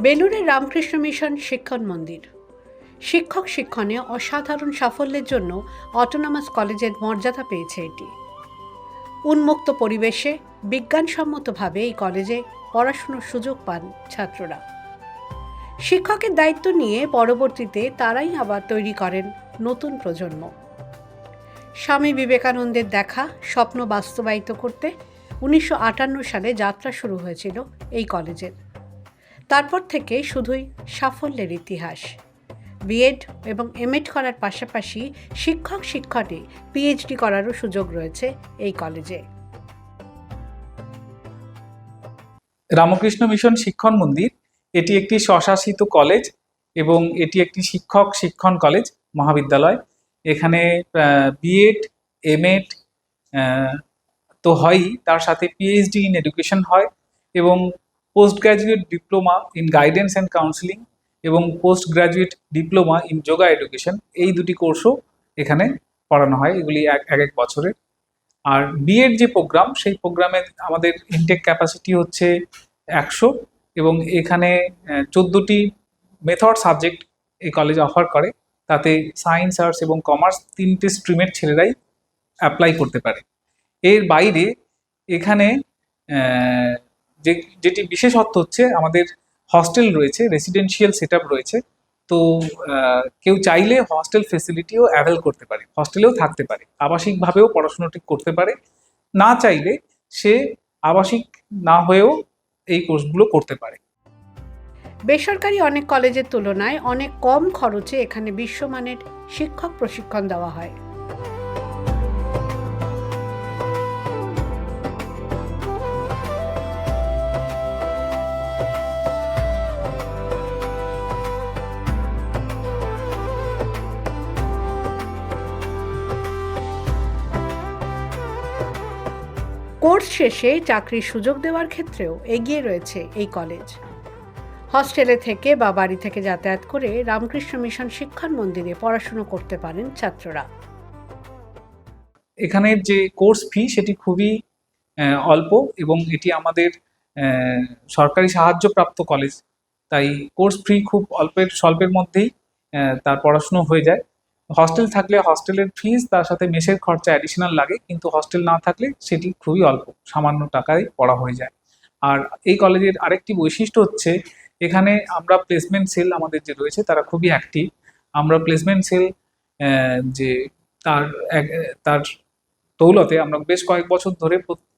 বেলুড়ের Ramakrishna mission শিক্ষণ মন্দির শিক্ষক শিক্ষণে অসাধারণ সাফল্যের জন্য অটোনমাস কলেজের মর্যাদা পেয়েছে এটি। উন্মুক্ত পরিবেশে বিজ্ঞানসম্মতভাবে এই কলেজে পড়াশোনার সুযোগ পান ছাত্ররা। শিক্ষকের দায়িত্ব নিয়ে পরবর্তীতে তারাই আবার তৈরি করেন নতুন প্রজন্ম। স্বামী বিবেকানন্দের দেখা স্বপ্ন বাস্তবায়িত করতে 1958 সালে যাত্রা শুরু হয়েছিল এই কলেজের। তারপর থেকে শুধুই সাফল্যের ইতিহাস। বিএড এবং এমএড করার পাশাপাশি শিক্ষক শিক্ষণে পিএইচডি করারও সুযোগ রয়েছে এই কলেজে। রামকৃষ্ণ মিশন শিক্ষণ মন্দির এটি একটি স্বশাসিত কলেজ এবং এটি একটি শিক্ষক শিক্ষণ কলেজ মহাবিদ্যালয়। এখানে বিএড এমএড তো হয়ই, তার সাথে পিএইচডি ইন এডুকেশন হয় এবং post graduate diploma in guidance and counselling এবং post graduate diploma in yoga education, এই দুটি কোর্সও এখানে পড়ানো হয়। এগুলি এক বছরের। আর বিএড যে প্রোগ্রাম, সেই প্রোগ্রামে আমাদের ইনটেক ক্যাপাসিটি হচ্ছে 100 এবং এখানে 14টি মেথড সাবজেক্ট এই কলেজ অফার করে। তাতে সায়েন্স, আর্টস এবং কমার্স 3টে স্ট্রিমের ছেলেরাই অ্যাপ্লাই করতে পারে। এর বাইরে এখানে যেটি বিশেষত্ব হচ্ছে আমাদের হস্টেল রয়েছে, রেসিডেন্সিয়াল সেট আপ রয়েছে। তো কেউ চাইলে হস্টেল ফেসিলিটিও অ্যাভেল করতে পারে, হস্টেলেও থাকতে পারে, আবাসিকভাবেও পড়াশোনাটি করতে পারে। না চাইলে সে আবাসিক না হয়েও এই কোর্সগুলো করতে পারে। বেসরকারি অনেক কলেজের তুলনায় অনেক কম খরচে এখানে বিশ্বমানের শিক্ষক প্রশিক্ষণ দেওয়া হয়। কোর্স শেষে চাকরির সুযোগ দেওয়ার ক্ষেত্রেও এগিয়ে রয়েছে এই কলেজ। হস্টেলে থেকে বা বাড়ি থেকে যাতায়াত করে রামকৃষ্ণ মিশন শিক্ষণ মন্দিরে পড়াশুনো করতে পারেন ছাত্ররা। এখানে যে কোর্স ফি সেটি খুবই অল্প এবং এটি আমাদের সরকারি সাহায্যপ্রাপ্ত কলেজ, তাই কোর্স ফি খুব স্বল্পের মধ্যেই তার পড়াশুনো হয়ে যায়। হস্টেল থাকলে হস্টেলের ফিস, তার সাথে মেসের খরচা অ্যাডিশনাল লাগে, কিন্তু হস্টেল না থাকলে সেটি খুবই অল্প, সামান্য টাকায় পড়া হয়ে যায়। আর এই কলেজের আরেকটি বৈশিষ্ট্য হচ্ছে এখানে আমরা প্লেসমেন্ট সেল আমাদের যে রয়েছে তারা খুবই অ্যাক্টিভ। আমরা প্লেসমেন্ট সেল যে তার দৌলতে আমরা বেশ কয়েক বছর ধরে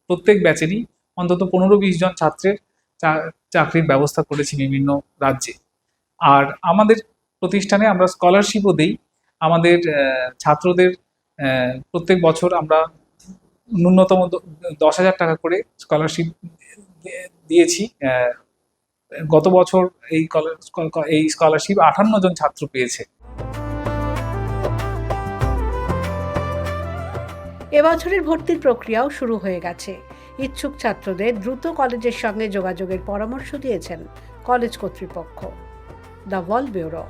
প্রত্যেক ব্যাচেরই অন্তত 15-20 জন ছাত্রের চাকরির ব্যবস্থা করেছি বিভিন্ন রাজ্যে। আর আমাদের প্রতিষ্ঠানে আমরা স্কলারশিপও দিই। আমাদের ছাত্রদের প্রত্যেক বছর আমরা ন্যূনতম 10,000 টাকা করে স্কলারশিপ দিয়েছি। গত বছর এই স্কলারশিপ 58 জন ছাত্র পেয়েছে। এবছরের ভর্তির প্রক্রিয়াও শুরু হয়ে গেছে। ইচ্ছুক ছাত্রদের দ্রুত কলেজের সঙ্গে যোগাযোগের পরামর্শ দিয়েছেন কলেজ কর্তৃপক্ষ। The world bureau.